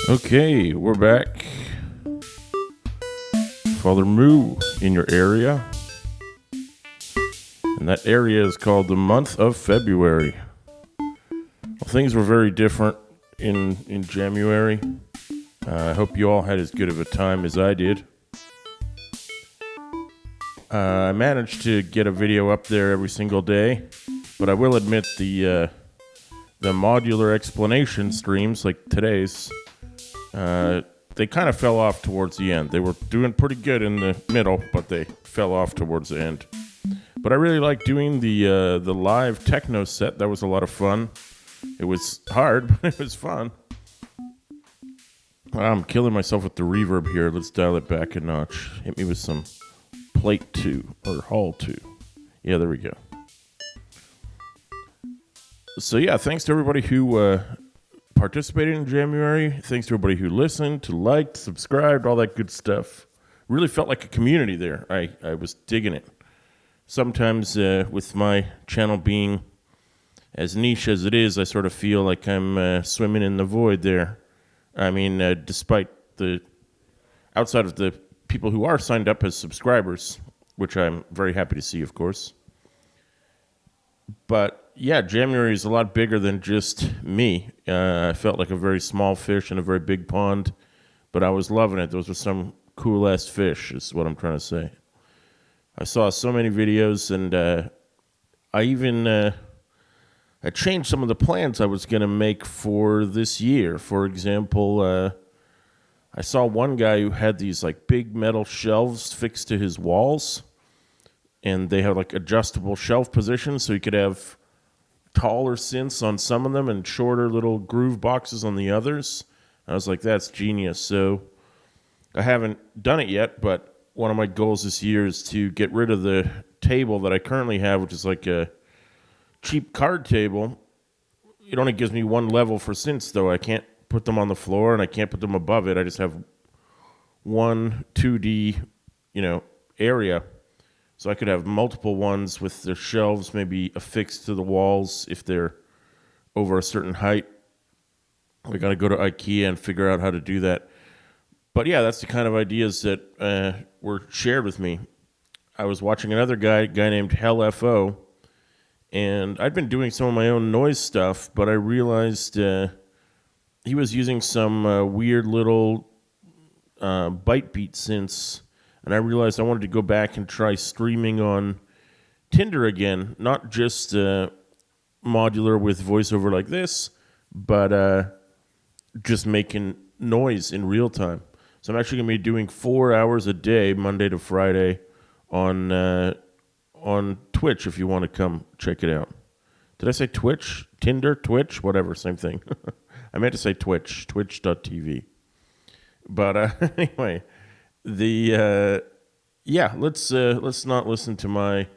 Okay, we're back. Father Moo in your area. And that area is called the month of February. Well, things were very different in January. I hope you all had as good of a time as I did. I managed to get a video up there every single day, but I will admit the modular explanation streams, like today's, they kind of fell off towards the end. They were doing pretty good in the middle, but they fell off towards the end. But I really like doing the live techno set. That was a lot of fun. It was hard, but it was fun. I'm killing myself with the reverb here. Let's dial it back a notch. Hit me with some plate 2 or hall 2. Yeah, there we go. So yeah, thanks to everybody who participated in January. Thanks to everybody who listened, who liked, subscribed, all that good stuff. Really felt like a community there. I was digging it. Sometimes with my channel being as niche as it is, I sort of feel like I'm swimming in the void there. I mean, despite the outside of the people who are signed up as subscribers, which I'm very happy to see, of course. But yeah, January is a lot bigger than just me. I felt like a very small fish in a very big pond, but I was loving it. Those were some cool-ass fish, is what I'm trying to say. I saw so many videos, and I even I changed some of the plans I was going to make for this year. For example, I saw one guy who had these like big metal shelves fixed to his walls, and they had like adjustable shelf positions, so you could have taller synths on some of them and shorter little groove boxes on the others. I was like, that's genius. So I haven't done it yet, but one of my goals this year is to get rid of the table that I currently have, which is like a cheap card table. It only gives me one level for synths, though. I can't put them on the floor and I can't put them above it. I just have one 2D, area. So I could have multiple ones with their shelves maybe affixed to the walls if they're over a certain height. We got to go to IKEA and figure out how to do that. But yeah, that's the kind of ideas that were shared with me. I was watching another guy named HellFO, and I'd been doing some of my own noise stuff, but I realized he was using some weird little byte beat synths. And I realized I wanted to go back and try streaming on Tinder again, not just modular with voiceover like this, but just making noise in real time. So I'm actually going to be doing 4 hours a day, Monday to Friday, on Twitch if you want to come check it out. Did I say Twitch? Tinder? Twitch? Whatever, same thing. I meant to say Twitch, twitch.tv. But anyway... let's not listen to my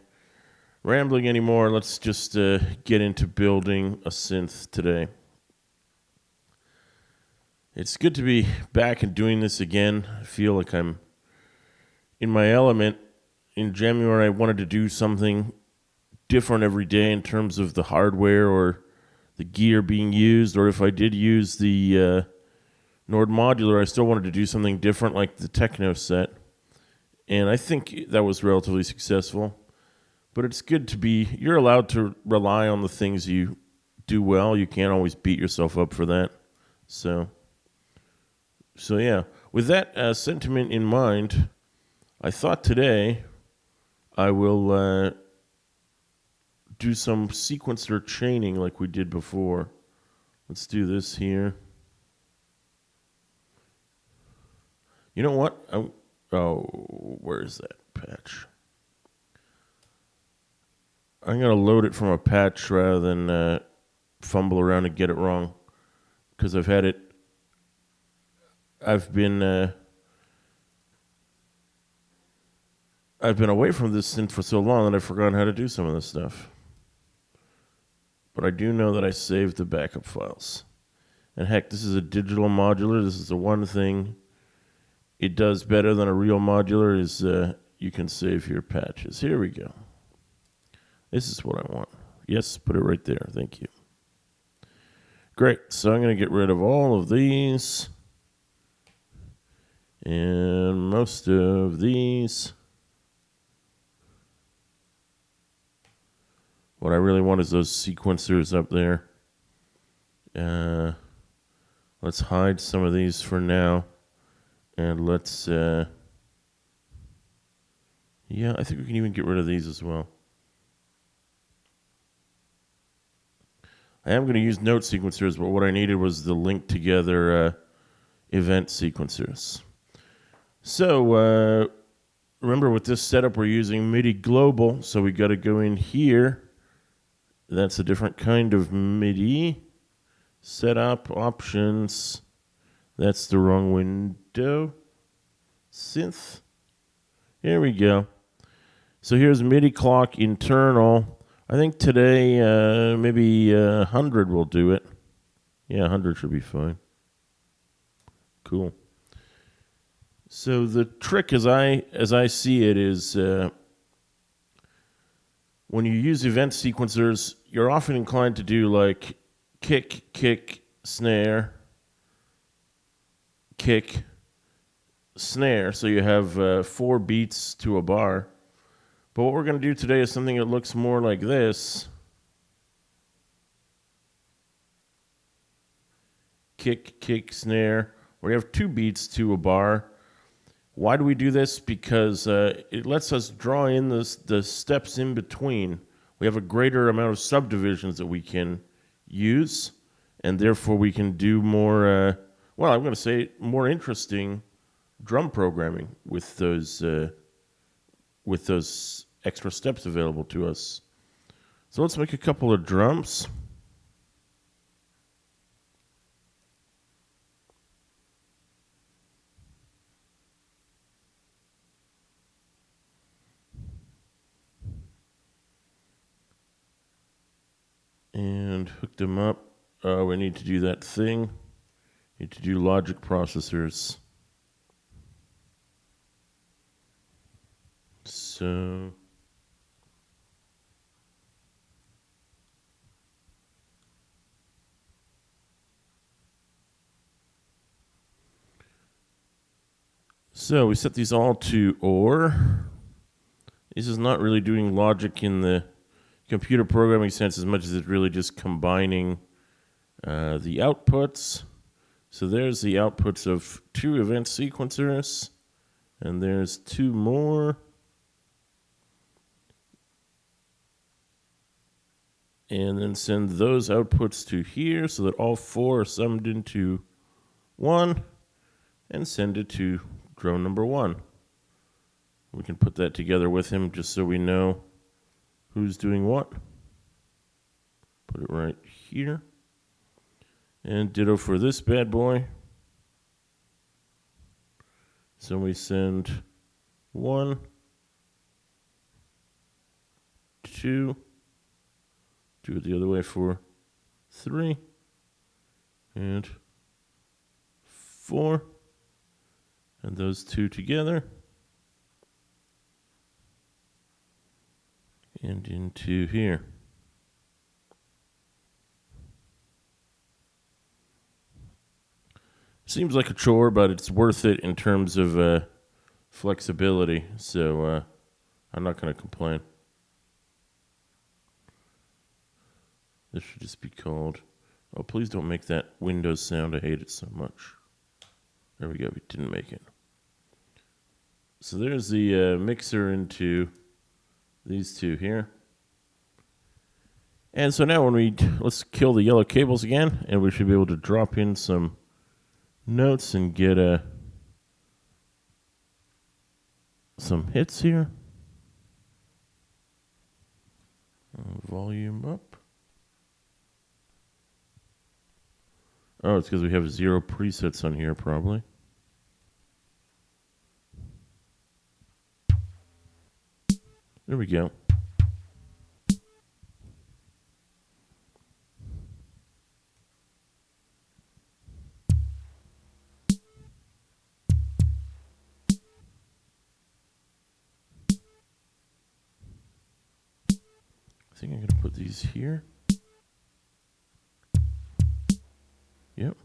rambling anymore. Let's just get into building a synth today. It's good to be back and doing this again. I feel like I'm in my element. In January, I wanted to do something different every day in terms of the hardware or the gear being used, or if I did use the Nord Modular, I still wanted to do something different like the techno set. And I think that was relatively successful. But it's good to you're allowed to rely on the things you do well. You can't always beat yourself up for that. So yeah. With that sentiment in mind, I thought today I will do some sequencer chaining like we did before. Let's do this here. You know what? Where is that patch? I'm going to load it from a patch rather than fumble around and get it wrong. Because I've been away from this synth for so long that I've forgotten how to do some of this stuff. But I do know that I saved the backup files. And heck, this is a digital modular. This is the one thing it does better than a real modular is you can save your patches. Here we go. This is what I want. Yes, put it right there. Thank you. Great. So I'm going to get rid of all of these. And most of these, what I really want is those sequencers up there. Let's hide some of these for now. And let's, yeah, I think we can even get rid of these as well. I am going to use note sequencers, but what I needed was the link together event sequencers. So, remember with this setup, we're using MIDI global, so we got to go in here. That's a different kind of MIDI. Setup, options. That's the wrong window. Synth. Here we go. So here's MIDI clock internal. I think today maybe 100 will do it. Yeah, 100 should be fine. Cool. So the trick as I see it is when you use event sequencers, you're often inclined to do like kick, kick, snare, kick, snare. So you have 4 beats to a bar. But what we're going to do today is something that looks more like this. Kick, kick, snare. We have 2 beats to a bar. Why do we do this? Because it lets us draw in the steps in between. We have a greater amount of subdivisions that we can use, and therefore we can do more, well, I'm going to say more interesting drum programming with those extra steps available to us. So let's make a couple of drums. And hook them up. We need to do that thing. Need to do logic processors. So we set these all to OR. This is not really doing logic in the computer programming sense as much as it's really just combining the outputs. So there's the outputs of 2 event sequencers, and there's 2 more. And then send those outputs to here so that all 4 are summed into 1, and send it to drone number 1. We can put that together with him just so we know who's doing what. Put it right here. And ditto for this bad boy. So we send 1, 2, do it the other way for 3, and 4, and those 2 together, and into here. Seems like a chore, but it's worth it in terms of flexibility, so I'm not going to complain. This should just be called, oh, please don't make that Windows sound. I hate it so much. There we go. We didn't make it. So there's the mixer into these 2 here. And so now let's kill the yellow cables again, and we should be able to drop in some notes and get some hits here. Volume up. Oh, it's because we have 0 presets on here, probably. There we go. I think I'm going to put these here. Yep.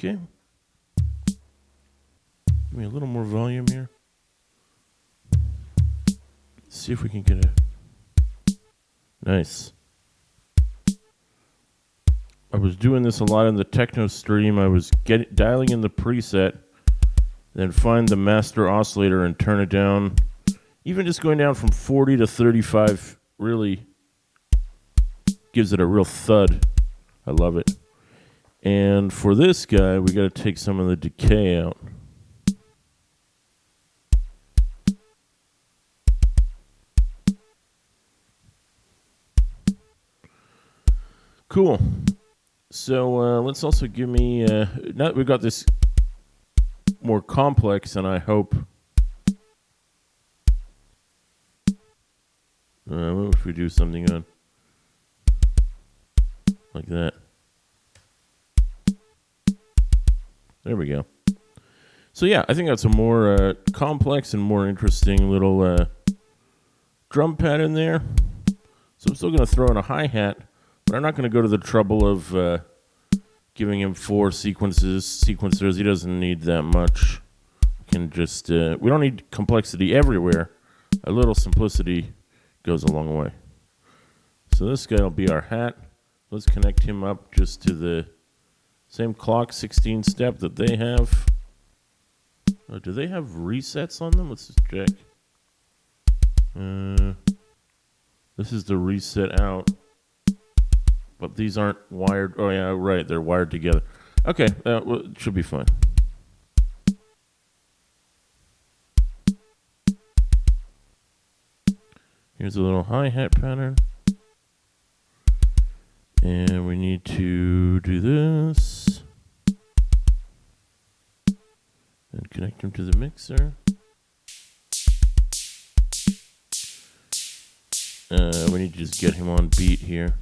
okay? Give me a little more volume here. See if we can get a... Nice. I was doing this a lot in the techno stream. I was dialing in the preset, then find the master oscillator and turn it down. Even just going down from 40 to 35 really gives it a real thud. I love it. And for this guy, we got to take some of the decay out. Cool. So let's also give me, now that we've got this more complex, and I hope, what if we do something on like that? There we go. So yeah, I think that's a more complex and more interesting little drum pad in there. So I'm still going to throw in a hi-hat, but I'm not going to go to the trouble of giving him 4 sequencers. He doesn't need that much. We can just, we don't need complexity everywhere. A little simplicity goes a long way. So this guy will be our hat. Let's connect him up just to the same clock 16 step that they have. Oh, do they have resets on them? Let's just check. This is the reset out. But these aren't wired. Oh, yeah, right. They're wired together. Okay, well, it should be fine. Here's a little hi-hat pattern. And we need to do this. And connect them to the mixer. We need to just get him on beat here.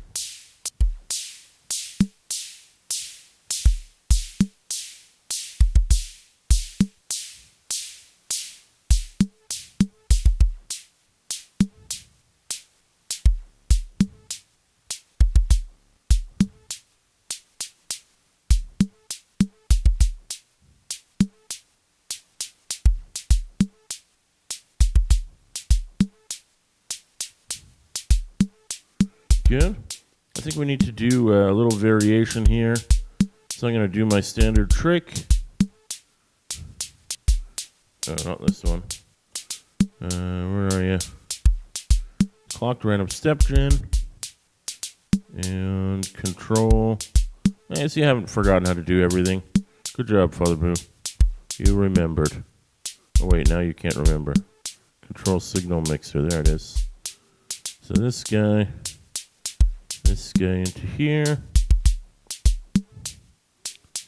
Good. I think we need to do a little variation here. So I'm going to do my standard trick. Oh, not this one. Where are you? Clocked random step gen. And control. I see you haven't forgotten how to do everything. Good job, Father Boo. You remembered. Oh, wait, now you can't remember. Control signal mixer. There it is. So this guy into here,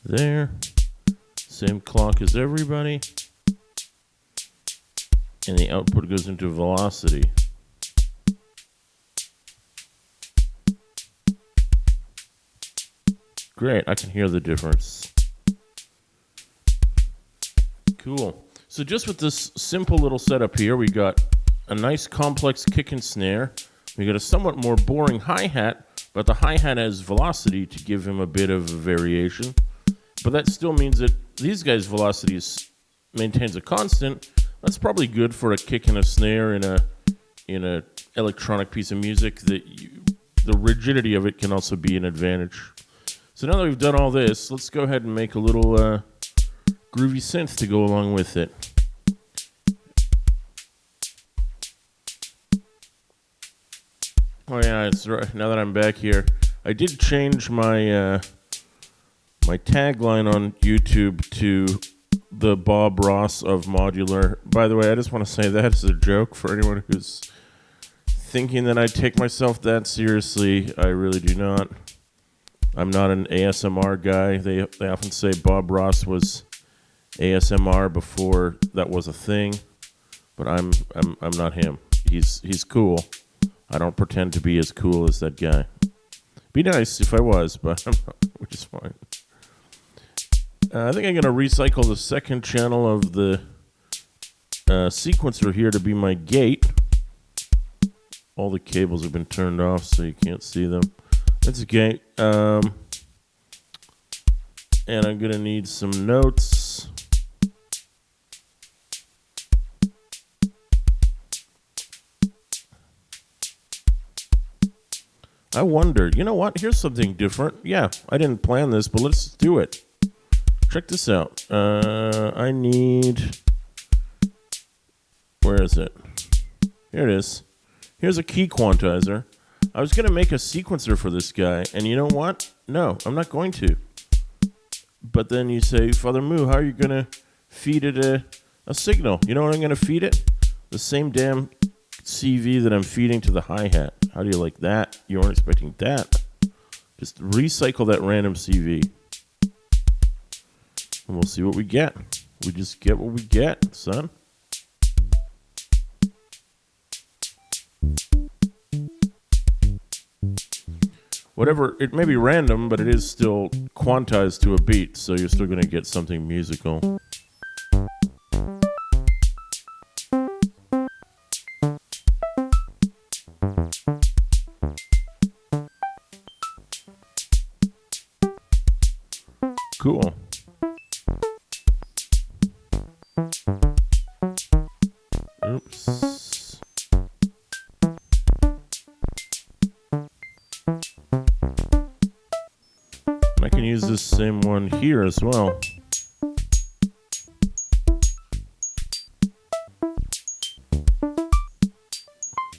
there, same clock as everybody, and the output goes into velocity. Great, I can hear the difference. Cool. So just with this simple little setup here, we got a nice complex kick and snare. We got a somewhat more boring hi-hat, but the hi-hat has velocity to give him a bit of a variation. But that still means that these guys' velocity maintains a constant. That's probably good for a kick and a snare in a electronic piece of music. The rigidity of it can also be an advantage. So now that we've done all this, let's go ahead and make a little groovy synth to go along with it. Oh yeah, it's right. Now that I'm back here, I did change my my tagline on YouTube to the Bob Ross of Modular. By the way, I just want to say that as a joke for anyone who's thinking that I take myself that seriously. I really do not. I'm not an ASMR guy. They often say Bob Ross was ASMR before that was a thing, but I'm not him. He's cool. I don't pretend to be as cool as that guy. Be nice if I was, but I'm not, which is fine. I think I'm going to recycle the second channel of the sequencer here to be my gate. All the cables have been turned off, so you can't see them. That's okay. And I'm going to need some notes. I wonder, you know what? Here's something different. Yeah, I didn't plan this, but let's do it. Check this out. I need... Where is it? Here it is. Here's a key quantizer. I was going to make a sequencer for this guy, and you know what? No, I'm not going to. But then you say, Father Moo, how are you going to feed it a signal? You know what I'm going to feed it? The same damn CV that I'm feeding to the hi-hat. How do you like that? You weren't expecting that. Just recycle that random CV. And we'll see what we get. We just get what we get, son. Whatever, it may be random, but it is still quantized to a beat, so you're still going to get something musical. Cool. Oops. I can use this same one here as well.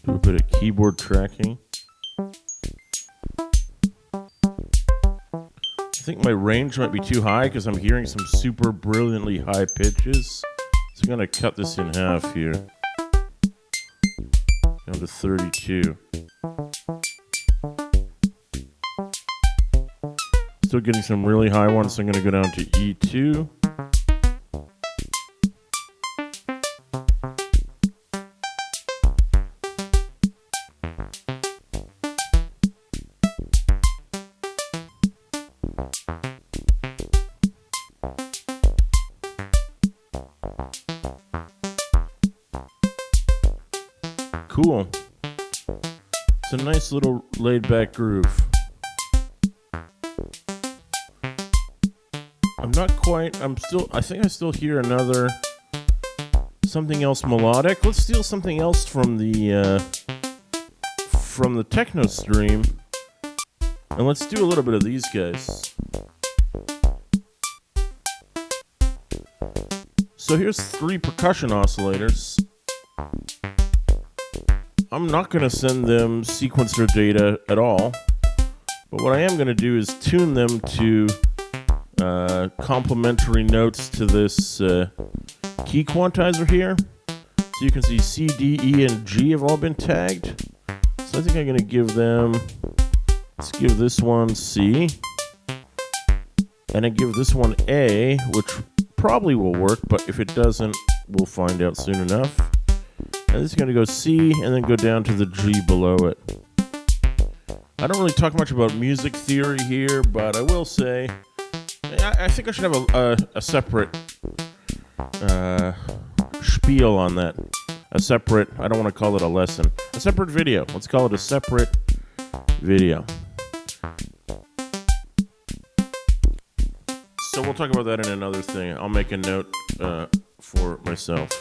Do a bit of keyboard tracking. I think my range might be too high because I'm hearing some super brilliantly high pitches. So I'm going to cut this in half here. Down to 32. Still getting some really high ones, so I'm going to go down to E2. Cool. It's a nice little laid-back groove. I'm not quite, I think I still hear another, something else melodic. Let's steal something else from the techno stream. And let's do a little bit of these guys. So here's 3 percussion oscillators. I'm not going to send them sequencer data at all. But what I am going to do is tune them to complementary notes to this key quantizer here. So you can see C, D, E, and G have all been tagged. So I think I'm going to give them, let's give this one C. And I give this one A, which probably will work, but if it doesn't, we'll find out soon enough. And this is going to go C and then go down to the G below it. I don't really talk much about music theory here, but I will say, I think I should have a separate spiel on that. A separate, I don't want to call it a lesson. A separate video. Let's call it a separate video. So we'll talk about that in another thing. I'll make a note for myself.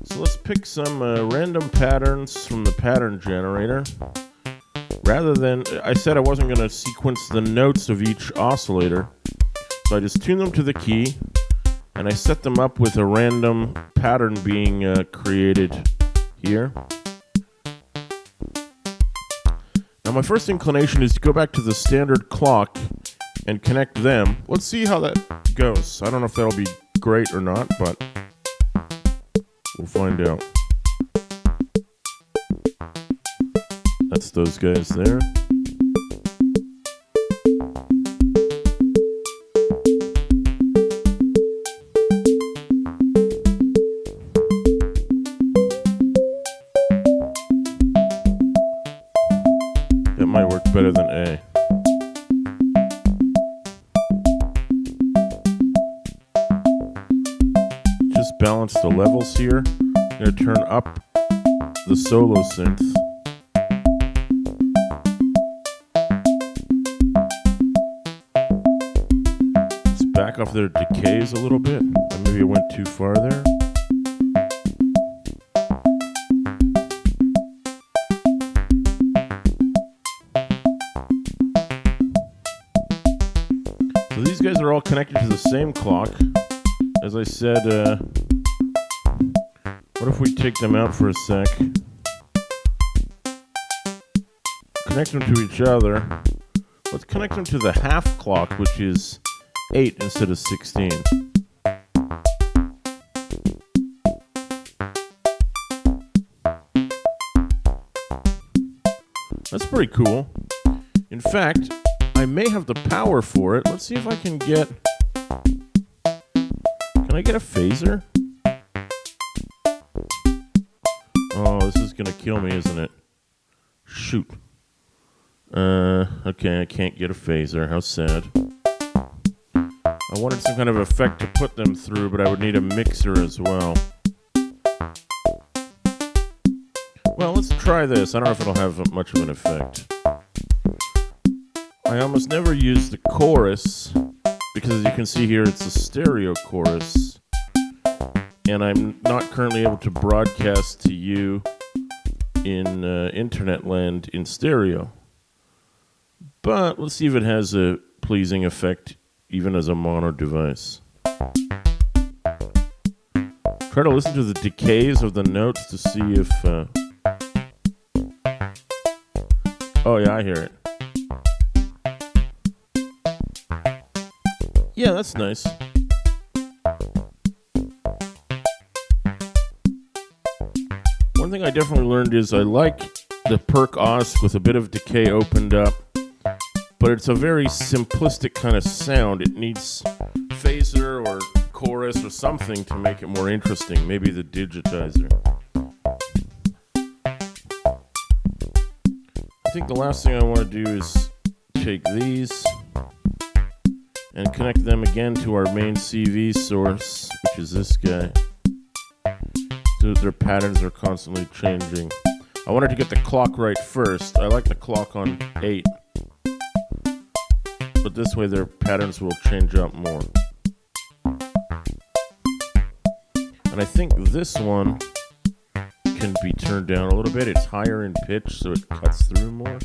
So let's pick some random patterns from the pattern generator. Rather than, I said I wasn't going to sequence the notes of each oscillator. So I just tune them to the key, and I set them up with a random pattern being created here. Now my first inclination is to go back to the standard clock and connect them. Let's see how that goes. I don't know if that'll be great or not, but we'll find out. That's those guys there. That might work better than A. Just balance the levels here. I'm going to turn up the solo synth. back off their decays a little bit. Maybe I went too far there. So these guys are all connected to the same clock. As I said, what if we take them out for a sec? Connect them to each other. Let's connect them to the half clock, which is 8 instead of 16. That's pretty cool. In fact, I may have the power for it. Let's see if I can get... Can I get a phaser? Oh, this is gonna kill me, isn't it? Shoot. Okay, I can't get a phaser. How sad. I wanted some kind of effect to put them through, but I would need a mixer as well. Well, let's try this. I don't know if it'll have much of an effect. I almost never use the chorus, because as you can see here, it's a stereo chorus. And I'm not currently able to broadcast to you in internet land in stereo. But let's see if it has a pleasing effect even as a mono device. Try to listen to the decays of the notes to see if... Oh yeah, I hear it. Yeah, that's nice. One thing I definitely learned is I like the Perk Os with a bit of decay opened up. But it's a very simplistic kind of sound. It needs phaser or chorus or something to make it more interesting. Maybe the digitizer. I think the last thing I want to do is take these and connect them again to our main CV source, which is this guy. So that their patterns are constantly changing. I wanted to get the clock right first. I like the clock on 8. But this way their patterns will change up more. And I think this one can be turned down a little bit. It's higher in pitch, so it cuts through more.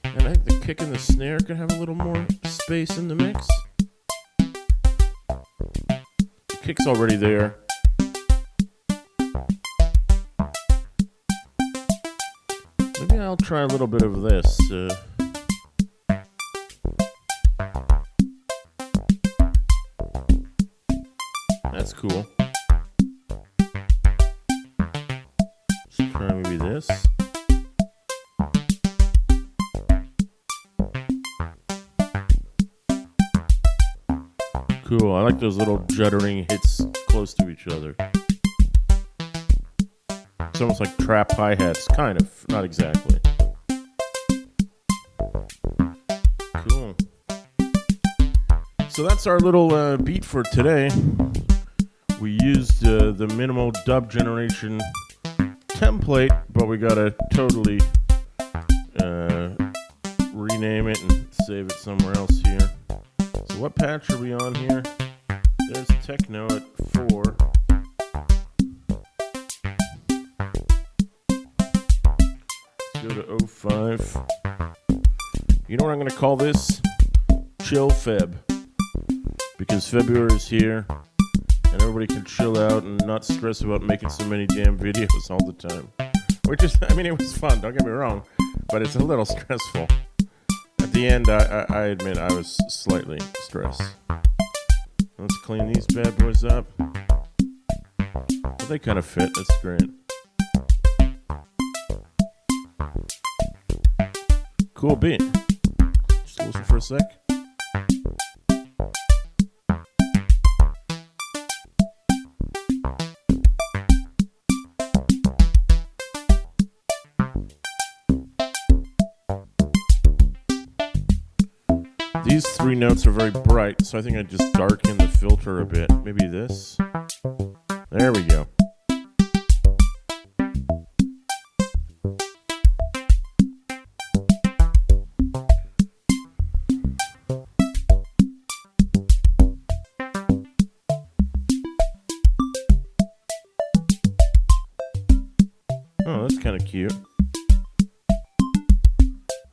And I think the kick and the snare can have a little more space in the mix. The kick's already there. Maybe I'll try a little bit of this. That's cool. Let's try maybe this. Cool. I like those little juddering hits close to each other. It's almost like trap hi-hats, kind of. Not exactly. Cool. So that's our little beat for today. We used the minimal dub generation template, but we gotta totally rename it and save it somewhere else here. So what patch are we on here? There's techno at 4. Go to 05. You know what I'm going to call this? Chill Feb. Because February is here, and everybody can chill out and not stress about making so many damn videos all the time. Which is, I mean, it was fun, don't get me wrong, but it's a little stressful. At the end, I admit I was slightly stressed. Let's clean these bad boys up. Well, they kind of fit, that's great. Cool beat. Just listen for a sec. These 3 notes are very bright, so I think I just darken the filter a bit. Maybe this. There we go. kind of cute.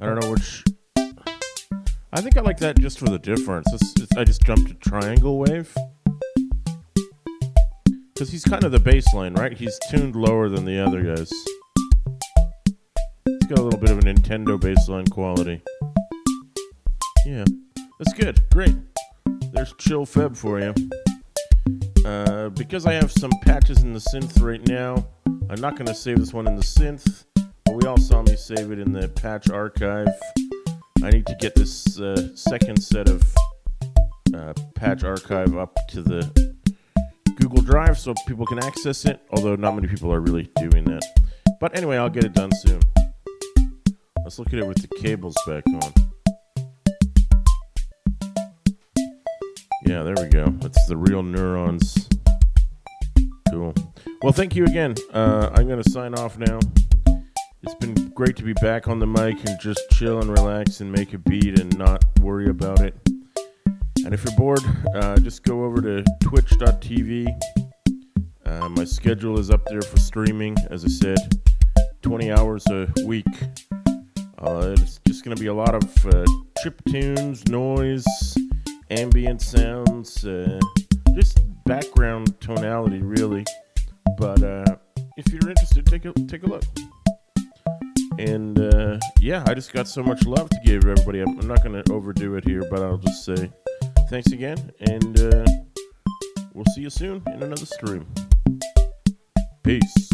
I don't know which. I think I like that just for the difference. I just jumped to triangle wave. Because he's kind of the bass line, right? He's tuned lower than the other guys. He's got a little bit of a Nintendo bassline quality. Yeah, that's good. Great. There's Chill Feb for you. Because I have some patches in the synth right now, I'm not going to save this one in the synth, but we all saw me save it in the patch archive. I need to get this second set of patch archive up to the Google Drive so people can access it, although not many people are really doing that. But anyway, I'll get it done soon. Let's look at it with the cables back on. Yeah, there we go. That's the real neurons. Cool. Well, thank you again. I'm going to sign off now. It's been great to be back on the mic and just chill and relax and make a beat and not worry about it. And if you're bored, just go over to twitch.tv. My schedule is up there for streaming, as I said, 20 hours a week. It's just going to be a lot of chip tunes, noise, ambient sounds, just background tonality, really. But if you're interested, take a look. And yeah, I just got so much love to give everybody. I'm not going to overdo it here, but I'll just say thanks again, and we'll see you soon in another stream. Peace.